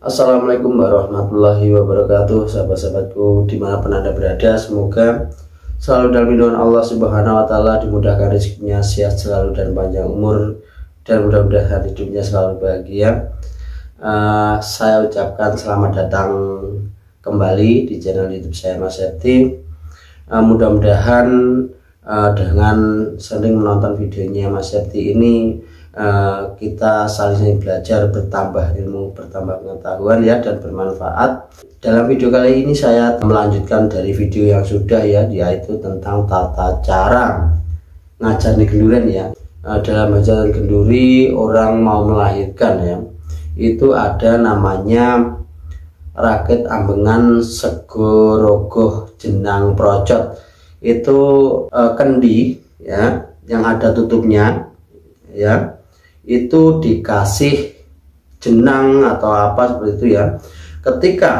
Assalamualaikum warahmatullahi wabarakatuh, sahabat-sahabatku dimanapun Anda berada. Semoga selalu dalam lindungan Allah Subhanahu wa Ta'ala, dimudahkan rezekinya, sehat selalu dan panjang umur, dan mudah-mudahan hidupnya selalu bahagia. Saya ucapkan selamat datang kembali di channel YouTube saya, Mas Septi. Mudah-mudahan dengan sering menonton videonya Mas Septi ini, kita saling belajar, bertambah ilmu, bertambah pengetahuan ya, dan bermanfaat. Dalam video kali ini saya melanjutkan dari video yang sudah ya, yaitu tentang tata cara ngajar gendurian ya. Dalam ajaran genduri orang mau melahirkan ya, itu ada namanya rakit ambengan sego rogoh jenang procot. Itu kendi ya, yang ada tutupnya ya, itu dikasih jenang atau apa seperti itu ya. Ketika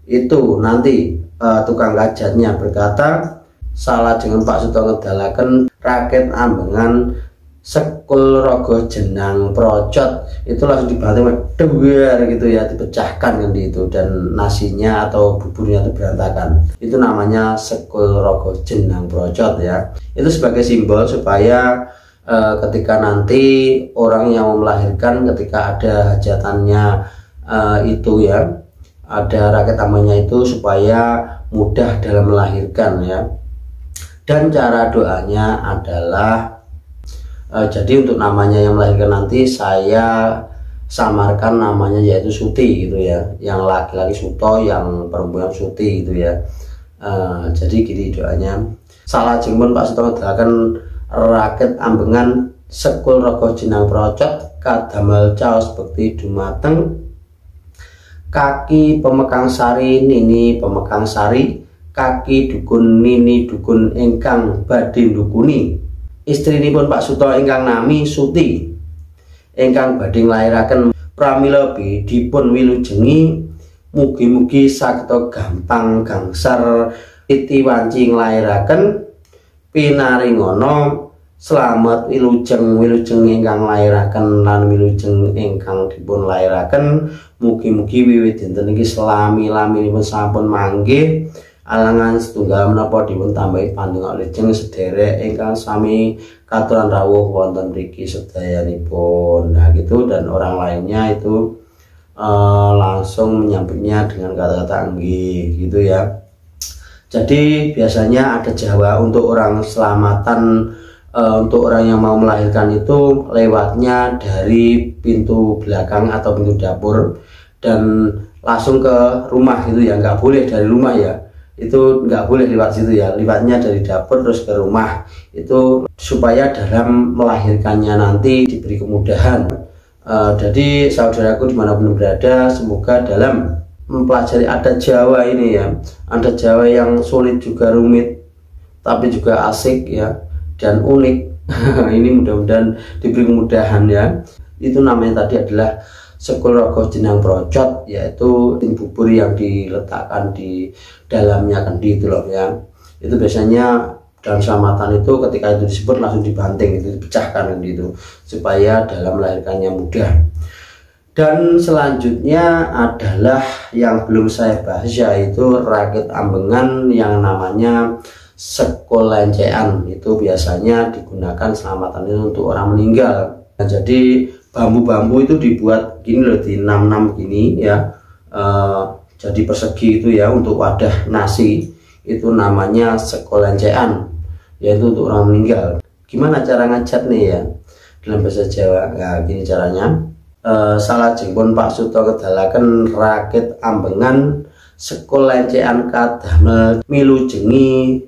itu nanti tukang kajatnya berkata salah dengan Pak Suto ngedalaken rakit ambengan sekul rogo jenang procot, itu langsung dibanting duar gitu ya, dipecahkan kan itu, dan nasinya atau buburnya itu berantakan. Itu namanya sekul rogo jenang procot ya. Itu sebagai simbol supaya ketika nanti orang yang mau melahirkan, ketika ada hajatannya itu ya, ada rakit ambengannya itu, supaya mudah dalam melahirkan ya. Dan cara doanya adalah jadi untuk namanya yang melahirkan nanti saya samarkan namanya yaitu Suti gitu ya, yang laki-laki Suto, yang perempuan Suti gitu ya. Jadi gini doanya, salah jengpun Pak Suto ngedalaken rakit ambengan sekul rogo jenang procot kadamel caos bekti dumateng kaki pemekang sari nini pemekang sari, kaki dukun nini dukun ingkang badhe ndukuni. Istrinipun Pak Suto ingkang nami Suti, ingkang badhe nglairaken pramila dipun wilujengi, mugi-mugi saged gampang gangsar titi wanci nglairaken, pinaringana slamet wilujeng ingkang lairaken lan wilujeng ingkang dipun lairaken. Mugi-mugi wiwit dinten iki selami-laminipun sampun manggih, alangan setunggal menapa dipun tambahi pandonga wilujeng sederek ingkang sami katuran rawuh wonten mriki sedayanipun. Nah gitu, dan orang lainnya itu langsung menyambutnya dengan kata-kata nggih gitu ya. Jadi biasanya ada Jawa untuk orang selamatan, untuk orang yang mau melahirkan itu lewatnya dari pintu belakang atau pintu dapur dan langsung ke rumah gitu ya, nggak boleh dari rumah ya, itu nggak boleh lewat situ ya, lewatnya dari dapur terus ke rumah, itu supaya dalam melahirkannya nanti diberi kemudahan. Jadi saudaraku dimanapun berada, semoga dalam mempelajari adat Jawa ini ya, adat Jawa yang sulit juga rumit tapi juga asik ya, dan unik. Ini mudah-mudahan diberi kemudahan ya. Itu namanya tadi adalah sekul rogo jenang procot, yaitu bubur yang diletakkan di dalamnya kendi itu loh ya. Itu biasanya dalam selamatan itu ketika itu disebut langsung dibanting, itu dipecahkan kendi itu supaya dalam melahirkannya mudah. Dan selanjutnya adalah yang belum saya bahas, yaitu rakit ambengan yang namanya sekul lencean. Itu biasanya digunakan selamatan itu untuk orang meninggal. Nah, jadi bambu-bambu itu dibuat gini loh, di enam gini ya, jadi persegi itu ya, untuk wadah nasi. Itu namanya sekul lencean, yaitu untuk orang meninggal. Gimana cara ngajar nih ya dalam bahasa Jawa? Nah gini caranya, salah jengpun Pak Suto ngedalaken rakit ambengan sekul lencean kadamel milujengi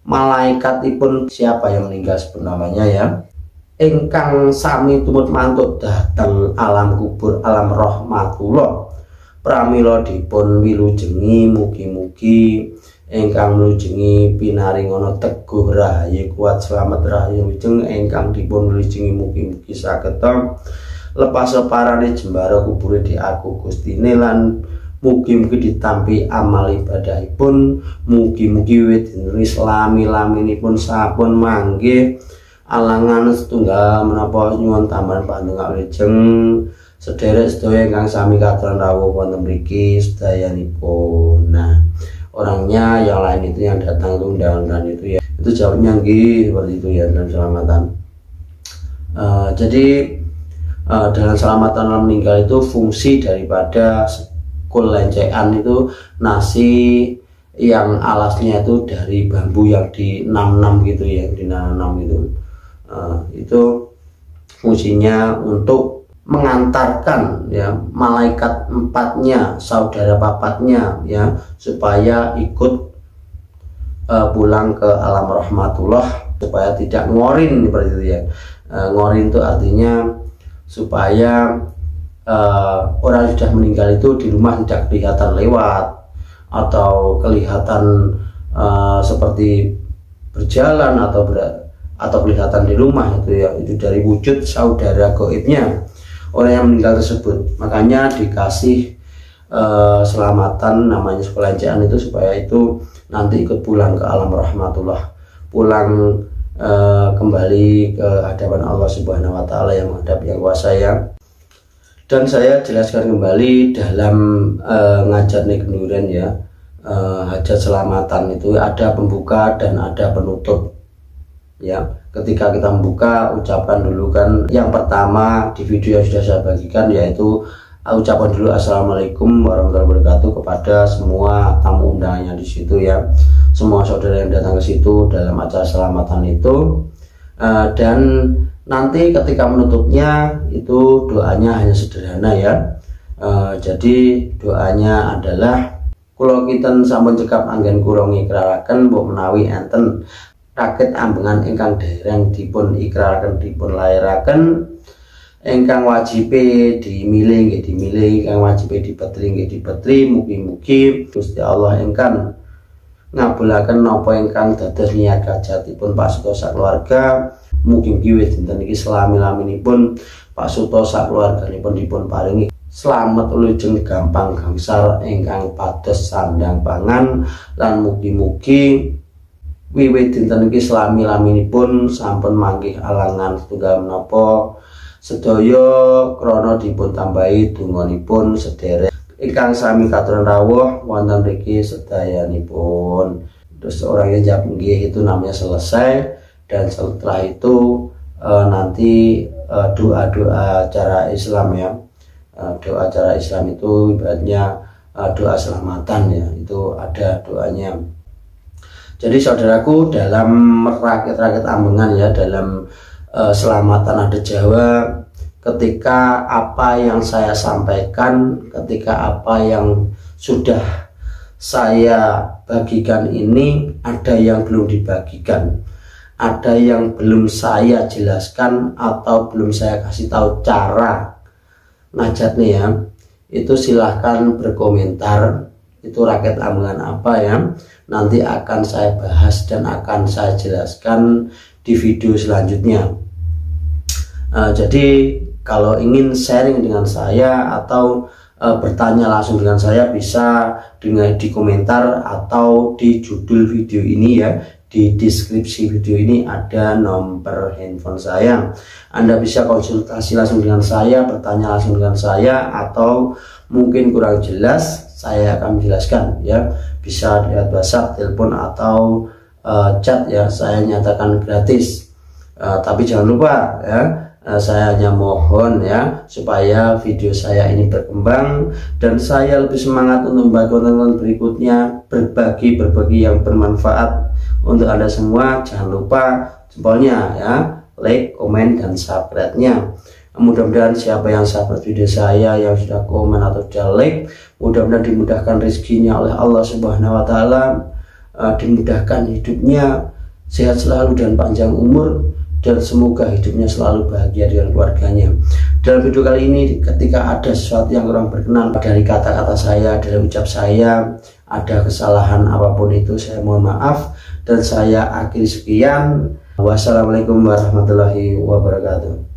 malaikatipun, siapa yang meninggal sebut namanya ya, ingkang sami tumut mantuk dateng alam kubur, alam rahmatullah, pramila dipun wilujengi, mugi-mugi ingkang wilujengi pinaringana teguh rahayu kuat selamat rahayu wilujeng ingkang dipun wilujengi, mugi-mugi saged lepas separane jembara kubure di aku Gustine, lan mugi-mugi ditampi amal ibadahipun, mugi-mugi wiwit lami-laminipun sampun manggih, alangan setunggal menapa nyuwun tambahan pandonga wilujeng Sederek sedaya ingkang sami katuran rawuh wonten mriki sedayanipun. Nah, orangnya yang lain itu yang datang itu undangan itu ya, itu jawabnya nggih seperti itu ya, dalam selamatan. Jadi dalam selamatan orang meninggal itu fungsi daripada sekul lencean itu nasi yang alasnya itu dari bambu yang dinam-nam gitu ya, dinam-nam itu fungsinya untuk mengantarkan ya malaikat empatnya, saudara papatnya ya, supaya ikut pulang ke alam rahmatullah, supaya tidak ngorin seperti itu ya. Ngorin itu artinya supaya orang sudah meninggal itu di rumah tidak kelihatan lewat atau kelihatan seperti berjalan atau kelihatan di rumah itu ya, itu dari wujud saudara gaibnya orang yang meninggal tersebut. Makanya dikasih selamatan namanya sekelanjaan itu, supaya itu nanti ikut pulang ke alam rahmatullah, pulang kembali ke hadapan Allah Subhanahu wa Ta'ala yang menghadap yang kuasa ya. Dan saya jelaskan kembali dalam ngajat Kenduren ya, hajat selamatan itu ada pembuka dan ada penutup ya. Ketika kita membuka, ucapan dulu kan yang pertama di video yang sudah saya bagikan, yaitu ucapan dulu assalamualaikum warahmatullahi wabarakatuh kepada semua tamu undangannya di situ ya, semua saudara yang datang ke situ dalam acara selamatan itu. Dan nanti ketika menutupnya itu doanya hanya sederhana ya. Jadi doanya adalah kula kinten sampun cekap anggen kula ngikraraken mbok menawi enten raket ambengan ingkang dereng dipun ikraraken dipun lairaken, ingkang wajibe dimilih nggih dimilih, ingkang wajibe dipetri nggih dipetri. Mugi-mugi Gusti Allah ingkang ngabulaken napa ingkang dados niat hajatipun Pak Suto sakeluarga. Mugi-mugi wis dinten iki selami-laminipun Pak Suto sakeluarganipun dipun paringi slamet ulujeng gampang gangsal ingkang pados sandang pangan, lan mugi-mugi wiwit dinten iki selami-laminipun sampun manggih alangan setunggal menapa sedaya krana dipun tambahi donganipun sederek ingkang sami katuran rawuh wonten mriki sedayanipun. Terus orang yang jawab nggih itu namanya selesai, dan setelah itu nanti doa-doa cara Islam ya. Doa cara Islam itu ibaratnya doa selamatan ya, itu ada doanya. Jadi saudaraku, dalam rakit-rakit ambengan ya, dalam selamatan adat Jawa, ketika apa yang saya sampaikan, ketika apa yang sudah saya bagikan ini ada yang belum dibagikan, ada yang belum saya jelaskan atau belum saya kasih tahu cara najatnya ya, itu silahkan berkomentar. Itu rakyat ambengan apa ya, nanti akan saya bahas dan akan saya jelaskan di video selanjutnya. Jadi kalau ingin sharing dengan saya atau bertanya langsung dengan saya, bisa dengan di komentar atau di judul video ini ya, di deskripsi video ini ada nomor handphone saya. Anda bisa konsultasi langsung dengan saya, bertanya langsung dengan saya, atau mungkin kurang jelas saya akan menjelaskan ya, bisa lihat WhatsApp, telepon, atau chat ya, saya nyatakan gratis. Tapi jangan lupa ya, saya hanya mohon ya supaya video saya ini berkembang dan saya lebih semangat untuk membuat konten berikutnya, berbagi yang bermanfaat untuk Anda semua. Jangan lupa jempolnya ya, like, komen, dan subscribe-nya. Mudah-mudahan siapa yang sahabat video saya yang sudah komen atau sudah like, mudah-mudahan dimudahkan rezekinya oleh Allah Subhanahu wa Ta'ala, dimudahkan hidupnya, sehat selalu dan panjang umur, dan semoga hidupnya selalu bahagia dengan keluarganya. Dalam video kali ini, ketika ada sesuatu yang kurang berkenan dari kata-kata saya, dari ucap saya, ada kesalahan apapun itu, saya mohon maaf, dan saya akhiri sekian. Wassalamualaikum warahmatullahi wabarakatuh.